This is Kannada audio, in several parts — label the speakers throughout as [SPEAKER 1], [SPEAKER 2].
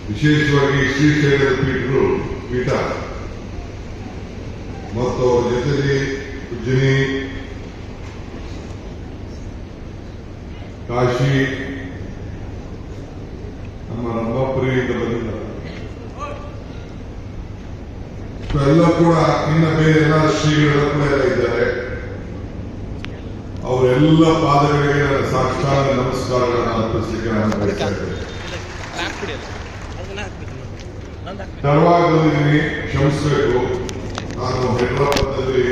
[SPEAKER 1] ವಿಶೇಷವಾಗಿ ಶ್ರೀಶೈಲ ಪೀಠ ಮತ್ತು ಅವರ ಜೊತೆಗೆ ಉಜ್ಜಯಿನಿ, ಕಾಶಿ, ನಮ್ಮ ರಂಭಾಪುರಿಯಿಂದ ಬಂದಿದ್ದಾರೆ. ಎಲ್ಲ ಕೂಡ ಇನ್ನ ಬೇರೆ ಎಲ್ಲ ಶ್ರೀಗಳ ಕೂಡ ಎಲ್ಲ ಇದ್ದಾರೆ. ಅವರೆಲ್ಲ ಪಾದಗಳಿಗೆ ನನ್ನ ಸಾಷ್ಟಾಂಗ ನಮಸ್ಕಾರಗಳನ್ನು ಅರ್ಪಿಸಲಿಕ್ಕೆ ನಾನು ಬಯಸ್ತಾ ಇದ್ದೇನೆ. ತಡವಾಗಿದ್ದೀನಿ, ಕ್ಷಮಿಸಬೇಕು. ನಾನು ಹೈದರಾಬಾದ್ನಲ್ಲಿ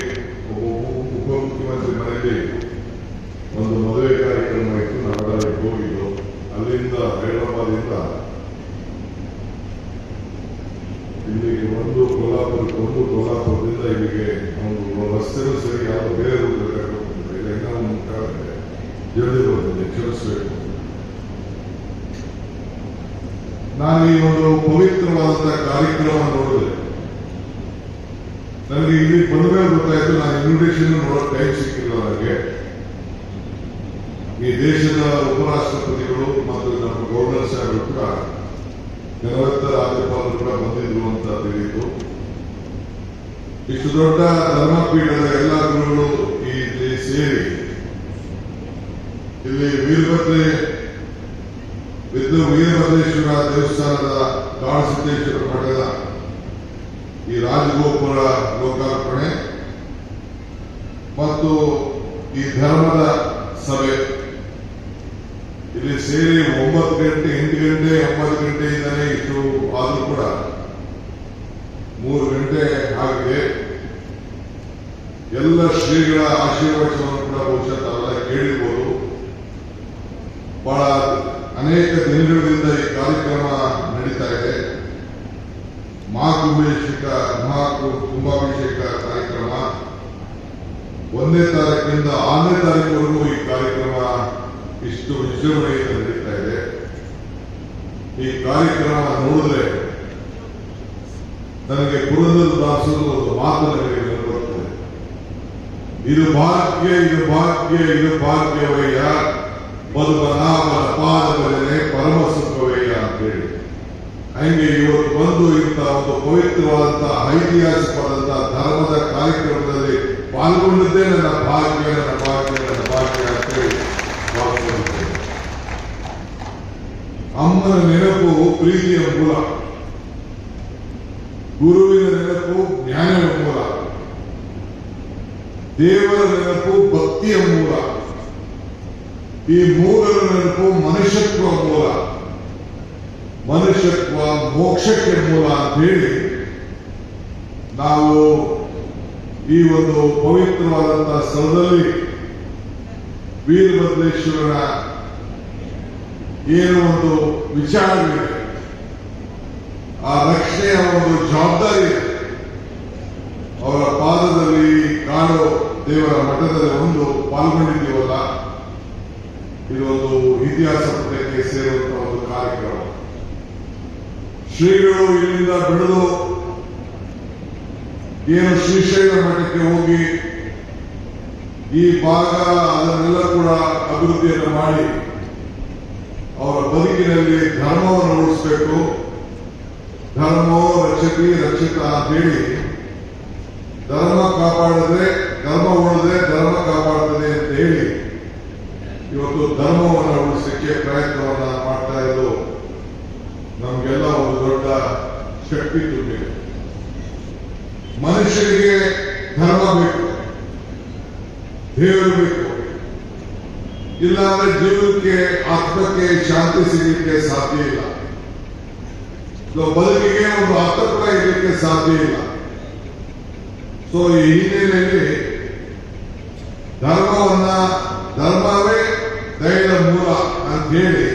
[SPEAKER 1] ಉಪಮುಖ್ಯಮಂತ್ರಿ ಮನೆಯಲ್ಲಿ ಒಂದು ಮದುವೆ ಕಾರ್ಯಕ್ರಮ ಇತ್ತು. ನಾವೆಲ್ಲ ಹೋಗಿದ್ದು ಅಲ್ಲಿಂದ ಹೈದರಾಬಾದಿಂದ ಇಲ್ಲಿಗೆ ಒಂದು ಕೋಲಾಪುರದಿಂದ ಇಲ್ಲಿಗೆ ಒಂದು ರಸ್ತೆನೂ ಸರಿ ಯಾವ ಬೇರೆ ರೂಪದಲ್ಲಿ ಕರ್ಕೊಂಡು ಇಲ್ಲ ಜಲ್ದಿ ಬರ್ತದೆ, ಕ್ಷಮಿಸಬೇಕು. ನಾನು ಈ ಒಂದು ಪವಿತ್ರವಾದಂತಹ ಕಾರ್ಯಕ್ರಮ ನೋಡಿದೆ. ನನಗೆ ಇಲ್ಲಿ ಬಂದ ಮೇಲೆ ಗೊತ್ತಾಯ್ತು, ನಾನು ಇನ್ವಿಟೇಷನ್ ನೋಡೋ ಟೈಮ್ ಸಿಕ್ಕಿಲ್ಲ ನನಗೆ. ಈ ದೇಶದ ಉಪರಾಷ್ಟ್ರಪತಿಗಳು ಮತ್ತು ನಮ್ಮ ಗವರ್ನರ್ ಸಾಹೇಬರು ಕೂಡ ಜನವತ್ತ ರಾಜ್ಯಪಾಲರು ಕೂಡ ಬಂದಿದ್ರು ಅಂತ ತಿಳಿಯಿತು. ಇಷ್ಟು ದೊಡ್ಡ ಧರ್ಮಪೀಠದ ಎಲ್ಲ ಗುರುಗಳು ಇಲ್ಲಿ ಸೇರಿ ಇಲ್ಲಿ ವೀರಭದ್ರೇಶ್ವರ ದೇವಸ್ಥಾನದ ಕಾಳಸಿದ್ದೇಶ್ವರ ಮಠದ ಈ ರಾಜಗೋಪುರ ಲೋಕಾರ್ಪಣೆ ಮತ್ತು ಈ ಧರ್ಮದ ಸಭೆ ಇಲ್ಲಿ ಸೇರಿ 9 ಗಂಟೆ 8 ಗಂಟೆ 9 ಗಂಟೆಯಿಂದಲೇ ಇಷ್ಟು ಆದರೂ ಕೂಡ 3 ಗಂಟೆ ಆಗಿದೆ. ಎಲ್ಲ ಶ್ರೀಗಳ ಆಶೀರ್ವಚನವನ್ನು ಕೂಡ ಬಹುಶಃ ತಾವೆಲ್ಲ ಕೇಳಿರ್ಬೋದು. ಬಹಳ ಅನೇಕ ದಿನಗಳಿಂದ ಈ ಕಾರ್ಯಕ್ರಮ ನಡೀತಾ ಇದೆ. ಕುಂಭಾಭಿಷೇಕ ಕಾರ್ಯಕ್ರಮ 1ನೇ ತಾರೀಕಿನಿಂದ 6ನೇ ತಾರೀಕುವರೆಗೂ ಈ ಕಾರ್ಯಕ್ರಮ ಇಷ್ಟು ವಿಜೃಂಭಣೆಯಿಂದ ನಡೀತಾ ಇದೆ. ಈ ಕಾರ್ಯಕ್ರಮ ನೋಡಿದ್ರೆ ನನಗೆ ಪುರಂದರದಾಸರು ಒಂದು ಮಾತು ನನಗೆ ನೆನಪುತ್ತದೆ. ಇದು ಭಾಗ್ಯವಯ್ಯ ಬದುಕನಾಮನ ಪಾದವೇ ಪರಮ ಸುಖವಯ್ಯ ಅಂತೇಳಿ. ಹಂಗೆ ಇವತ್ತು ಬಂದು ಇಂಥ ಒಂದು ಪವಿತ್ರವಾದಂತಹ ಐತಿಹಾಸಿಕವಾದಂತಹ ಧರ್ಮದ ಕಾರ್ಯಕ್ರಮದಲ್ಲಿ ಪಾಲ್ಗೊಂಡಿದ್ದೇ ನನ್ನ ಭಾಗ್ಯ ಅಂತೇಳಿ ಭಾವಿಸುತ್ತೇನೆ. ಅಮ್ಮನ ನೆನಪು ಪ್ರೀತಿಯ ಮೂಲ, ಗುರುವಿನ ನೆನಪು ಜ್ಞಾನದ ಮೂಲ, ದೇವರ ನೆನಪು ಭಕ್ತಿಯ ಮೂಲ, ಈ ಮೂರರ ನೆನಪು ಮನುಷ್ಯತ್ವ ಮೂಲ, ಮನುಷ್ಯತ್ವ ಮೋಕ್ಷಕ್ಕೆ ಮೂಲ ಅಂತ ಹೇಳಿ ನಾವು ಈ ಒಂದು ಪವಿತ್ರವಾದಂತಹ ಸ್ಥಳದಲ್ಲಿ ವೀರಭದ್ರೇಶ್ವರನ ಏನು ಒಂದು ವಿಚಾರವಿದೆ, ಆ ರಕ್ಷಣೆಯ ಒಂದು ಜವಾಬ್ದಾರಿ ಇದೆ. ಅವರ ಪಾದದಲ್ಲಿ ಕಾಣೋ ದೇವರ ಮಠದಲ್ಲಿ ಒಂದು ಪಾಲ್ಗೊಂಡಿದ್ದೀವಲ್ಲ, ಇದೊಂದು ಇತಿಹಾಸ ಪುಟಕ್ಕೆ ಸೇರುವಂತಹ ಒಂದು ಕಾರ್ಯಕ್ರಮ. ಶ್ರೀಗಳು ಇಲ್ಲಿಂದ ಬೆಳೆದು ಏನು ಶ್ರೀಶೈಲ ಮಠಕ್ಕೆ ಹೋಗಿ ಈ ಭಾಗ ಅದನ್ನೆಲ್ಲ ಕೂಡ ಅಭಿವೃದ್ಧಿಯನ್ನು ಮಾಡಿ ಅವರ ಬದುಕಿನಲ್ಲಿ ಧರ್ಮವನ್ನು ಉಳಿಸಬೇಕು. ಧರ್ಮೋ ರಕ್ಷತಿ ರಕ್ಷಿತ ಅಂತ ಹೇಳಿ ಧರ್ಮ ಕಾಪಾಡಿದ್ರೆ ಧರ್ಮ ಉಳಿದ್ರೆ ಧರ್ಮ ಕಾಪಾಡುತ್ತದೆ ಅಂತ ಹೇಳಿ ಇವತ್ತು ಧರ್ಮವನ್ನು ಉಳಿಸಲಿಕ್ಕೆ ಪ್ರಯತ್ನವನ್ನ ಮಾಡ್ತಾ ಇದ್ದು ನಮಗೆಲ್ಲ ಒಂದು ದೊಡ್ಡ ಶಕ್ತಿ ತುಂಬಿದೆ. ಮನುಷ್ಯರಿಗೆ ಧರ್ಮ ಬೇಕು, ದೇವರು ಬೇಕು. ಇಲ್ಲಾಂದ್ರೆ ಜೀವನಕ್ಕೆ ಆತ್ಮಕ್ಕೆ ಶಾಂತಿ ಸಿಗಲಿಕ್ಕೆ ಸಾಧ್ಯ ಇಲ್ಲ. ಬದುಕಿಗೆ ಒಂದು ಅರ್ಥ ಕೂಡ ಇರಲಿಕ್ಕೆ ಸಾಧ್ಯ ಇಲ್ಲ. ಸೊ ಈ ಹಿನ್ನೆಲೆಯಲ್ಲಿ ಧರ್ಮವೇ ದೈವದ ಮೂಲ ಅಂತ ಹೇಳಿ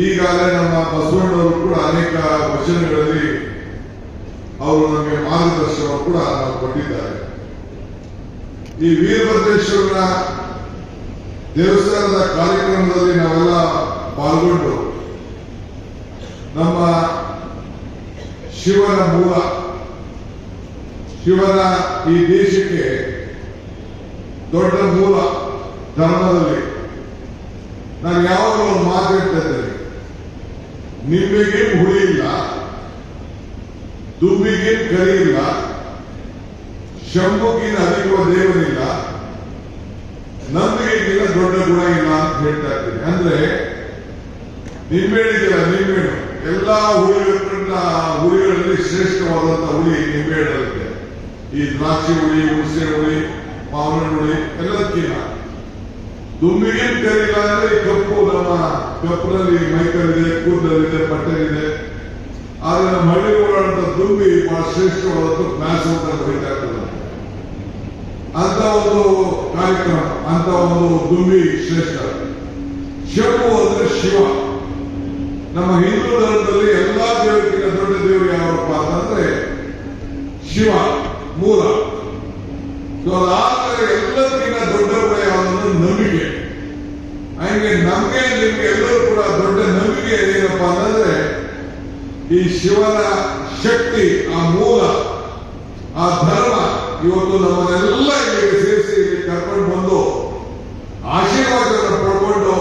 [SPEAKER 1] ಈಗಾಗಲೇ ನಮ್ಮ ಬಸವಣ್ಣವರು ಕೂಡ ಅನೇಕ ವಚನಗಳಲ್ಲಿ ಅವರು ನಮಗೆ ಮಾರ್ಗದರ್ಶನ ಕೂಡ ನಾವು ಕೊಟ್ಟಿದ್ದಾರೆ. ಈ ವೀರಭದ್ರೇಶ್ವರನ ದೇವಸ್ಥಾನದ ಕಾರ್ಯಕ್ರಮದಲ್ಲಿ ನಾವೆಲ್ಲ ಪಾಲ್ಗೊಂಡು ನಮ್ಮ ಶಿವನ ಮೂಲ, ಶಿವನ ಈ ದೇಶಕ್ಕೆ ದೊಡ್ಡ ಮೂಲ ಧರ್ಮದಲ್ಲಿ ನಾನು ಯಾವಾಗಲೂ ಒಂದು ಮಾತು ಹೇಳ್ತಾ ಇದ್ದೇನೆ. ನಿಂಬೆಗೇನು ಹುಳಿ ಇಲ್ಲ, ದುಂಬಿಗೇನು ಕರಿ ಇಲ್ಲ, ಶಂಭುಗಿನ ಅಧಿಕವ ದೇವರಿಲ್ಲ, ನಂಬಿಕೆಗಿಲ್ಲ ದೊಡ್ಡ ಗುಣ ಇಲ್ಲ ಅಂತ ಹೇಳ್ತಾ ಇದ್ದೀನಿ. ಅಂದ್ರೆ ನಿಂಬೆಹಣ್ಣಿಗಿಲ್ಲ, ನಿಂಬೆಹಣ್ಣು ಎಲ್ಲಾ ಹುಳಿಗಳಲ್ಲಿ ಶ್ರೇಷ್ಠವಾದಂತ ಹುಳಿ ನಿಂಬೆಹಣ್ಣಲ್ಲಿದೆ. ಈ ದ್ರಾಕ್ಷಿ ಹುಳಿ, ಹುಣಸೆ ಹುಳಿ, ಮಾವಿನ ಹುಳಿ ಎಲ್ಲದಕ್ಕಿಲ್ಲ. ದುಂಬಿಗೇನು ಕರಿಲ್ಲ ಅಂದ್ರೆ ಈ ಕಪ್ಪು, ನಮ್ಮ ಕಪ್ಪಿನಲ್ಲಿ ಮೈಕಲ್ಲಿದೆ, ಕೂದಲಿದೆ, ಬಟ್ಟೆಲಿದೆ. ಆದ್ರೆ ನಮ್ಮ ಹಳ್ಳಿ ಓಡಾಡುವಂತ ದುಂಬಿ ಬಹಳ ಶ್ರೇಷ್ಠವಾದದ್ದು ಮ್ಯಾಸ್ ಅಂತ ಬರೀತಾ ಇರ್ತದೆ. ಅಂತ ಒಂದು ಕಾರ್ಯಕ್ರಮ, ಅಂತ ಒಂದು ದುಂಬಿ ಶ್ರೇಷ್ಠ. ಶಂಭು ಅಂದ್ರೆ ಶಿವ. ನಮ್ಮ ಹಿಂದೂ ಧರ್ಮದಲ್ಲಿ ಎಲ್ಲಾ ದೇವರಿಗಿಂತ ದೊಡ್ಡ ದೇವರು ಯಾವಪ್ಪ ಅಂತಂದ್ರೆ ಶಿವ ಮೂಲ. ಆದ್ರೆ ಎಲ್ಲದಕ್ಕಿಂತ ದೊಡ್ಡ ಗುಣ ಯಾವುದು? ನಂಬಿಕೆ. ಹಂಗೆ ನಮ್ಗೆ ನಿಮ್ಗೆ ಎಲ್ಲರೂ ಕೂಡ ದೊಡ್ಡ ನಂಬಿಕೆ ಏನಪ್ಪ ಅಂತಂದ್ರೆ ಈ ಶಿವನ ಶಕ್ತಿ, ಆ ಮೂಲ, ಆ ಧರ್ಮ ಇವತ್ತು ನಮ್ಮನ್ನೆಲ್ಲ ಇಲ್ಲಿಗೆ ಸೇರಿಸಿ ಇಲ್ಲಿ ಕರ್ಕೊಂಡು ಬಂದು ಆಶೀರ್ವಾದವನ್ನು ಪಡ್ಕೊಂಡು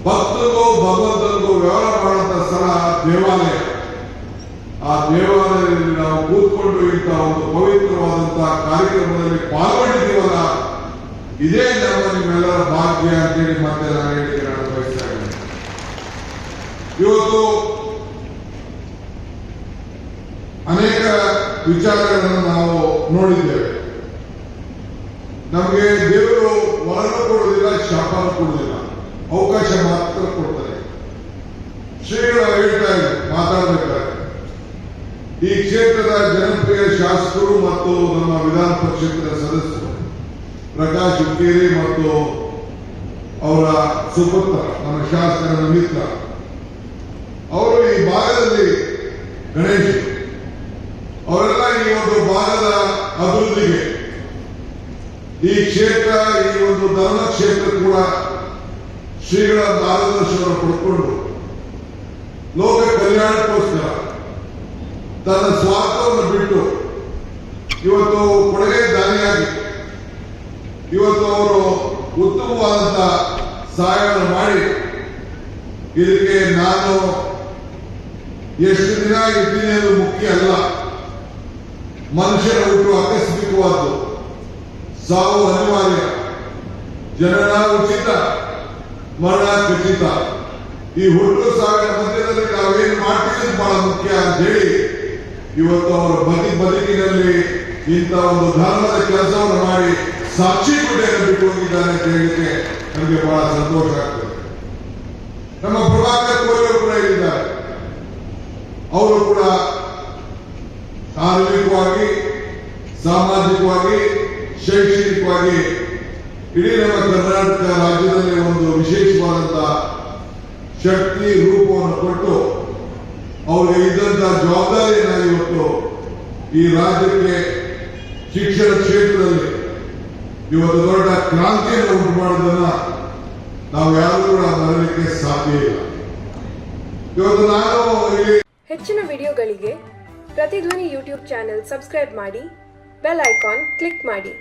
[SPEAKER 1] ಭಕ್ತರಿಗೂ ಭಗವಂತನಿಗೂ ವ್ಯವಹಾರ ಮಾಡುವಂತ ಸ್ಥಳ ದೇವಾಲಯ. ಆ ದೇವಾಲಯದಲ್ಲಿ ನಾವು ಕೂತ್ಕೊಂಡು ಇಂತಹ ಒಂದು ಪವಿತ್ರವಾದಂತಹ ಕಾರ್ಯಕ್ರಮದಲ್ಲಿ ಪಾಲ್ಗೊಂಡಿದ್ದೀವಲ್ಲ, ಇದೇ ನಮ್ಮ ನಿಮ್ಮೆಲ್ಲರ ಭಾಗ್ಯ ಅಂತೇಳಿ ಮತ್ತೆ ನಾನು ಹೇಳಿಕೆ ನಾನು ಬಯಸ್ತಾ ಇದ್ದೇನೆ. ಇವತ್ತು ಅನೇಕ ವಿಚಾರಗಳನ್ನು ನಾವು ನೋಡಿದ್ದೇವೆ. ನಮಗೆ ದೇವರು ವರನೂ ಕೊಡುವುದಿಲ್ಲ, ಶಾಪನೂ ಕೊಡುವುದಿಲ್ಲ, ಅವಕಾಶ ಮಾತ್ರ ಕೊಡ್ತಾರೆ. ಶ್ರೀಗಳು ಹೇಳ್ತಾ ಇದ್ದಾರೆ ಮಾತಾಡಬೇಕಾದ್ರೆ, ಈ ಕ್ಷೇತ್ರದ ಜನಪ್ರಿಯ ಶಾಸಕರು ಮತ್ತು ನಮ್ಮ ವಿಧಾನ ಪರಿಷತ್ತಿನ ಸದಸ್ಯರು ಪ್ರಕಾಶ್ ಹುಕ್ಕೇರಿ ಮತ್ತು ಅವರ ಸುಪುತ್ರ ನಮ್ಮ ಶಾಸಕರ ಮಿತ್ರ ಅವರು ಈ ಭಾಗದಲ್ಲಿ ಗಣೇಶ್ ಅವರೆಲ್ಲ ಈ ಒಂದು ಭಾಗದ ಅಭಿವೃದ್ಧಿಗೆ, ಈ ಕ್ಷೇತ್ರ, ಈ ಒಂದು ಧರ್ಮ ಕ್ಷೇತ್ರ ಕೂಡ ಶ್ರೀಗಳ ಮಾರ್ಗದರ್ಶನ ಪಡ್ಕೊಂಡು ಲೋಕ ಕಲ್ಯಾಣಕ್ಕೋಸ್ಕರ ತನ್ನ ಸ್ವಾರ್ಥವನ್ನು ಬಿಟ್ಟು ಇವತ್ತು ಕೊಡುಗೆ ದಾನಿಯಾಗಿ ಇವತ್ತು ಅವರು ಉತ್ತಮವಾದಂತ ಸಹಾಯವನ್ನು ಮಾಡಿ ಇದಕ್ಕೆ ನಾನು ಎಷ್ಟು ದಿನ ಇದ್ದೀನಿ ಅದು ಮುಖ್ಯ ಅಲ್ಲ. ಮನುಷ್ಯನ ಹುಟ್ಟು ಆಕಸ್ಮಿಕವಾದ್ದು, ಸಾವು ಅನಿವಾರ್ಯ, ಜನನ ಉಚಿತ, ಮರಣ ಖಚಿತ. ಈ ಹುಟ್ಟು ಸಾವಿನ ಮಧ್ಯದಲ್ಲಿ ನಾವೇನು ಮಾಡ್ತೀವಿ ಬಹಳ ಮುಖ್ಯ ಅಂತ ಹೇಳಿ ಇವತ್ತು ಅವರ ಬದುಕಿನಲ್ಲಿ ಇಂಥ ಒಂದು ಧರ್ಮದ ಕೆಲಸವನ್ನು ಮಾಡಿ ಸಾಕ್ಷಿ ಗುಡ್ಡೆಯನ್ನು ಬಿಟ್ಟು ಹೋಗಿದ್ದಾರೆ ಅಂತ ಹೇಳಿಕ್ಕೆ ನನಗೆ ಬಹಳ ಸಂತೋಷ ಆಗ್ತದೆ. ನಮ್ಮ ಪ್ರಭಾಕರ್ ಕೋಲಿ ಕೂಡ ಇದ್ದಾರೆ. ಅವರು ಕೂಡ ಧಾರ್ಮಿಕವಾಗಿ, ಸಾಮಾಜಿಕವಾಗಿ, ಶೈಕ್ಷಣಿಕವಾಗಿ ಇಡೀ ನಮ್ಮ ಕರ್ನಾಟಕ ರಾಜ್ಯದಲ್ಲಿ ಒಂದು ವಿಶೇಷವಾದಂತಹ ಶಕ್ತಿ ರೂಪವನ್ನು ಕೊಟ್ಟು ಅವರಿಗೆ ಇದ್ದಂತಹ ಜವಾಬ್ದಾರಿಯನ್ನು ಇವತ್ತು ಈ ರಾಜ್ಯಕ್ಕೆ ಶಿಕ್ಷಣ ಕ್ಷೇತ್ರದಲ್ಲಿ ಇವತ್ತು ದೊಡ್ಡ ಕ್ರಾಂತಿಯನ್ನು ಉಂಟು ಮಾಡೋದನ್ನ ನಾವು ಯಾರು ಕೂಡ ಮರಲಿಕ್ಕೆ ಸಾಧ್ಯ ಇಲ್ಲ. ಇವತ್ತು ನಾನು
[SPEAKER 2] ಹೆಚ್ಚಿನ ವಿಡಿಯೋಗಳಿಗೆ ಪ್ರತಿಧ್ವನಿ ಯೂಟ್ಯೂಬ್ ಚಾನೆಲ್ ಸಬ್ಸ್ಕ್ರೈಬ್ ಮಾಡಿ, ಬೆಲ್ ಐಕಾನ್ ಕ್ಲಿಕ್ ಮಾಡಿ.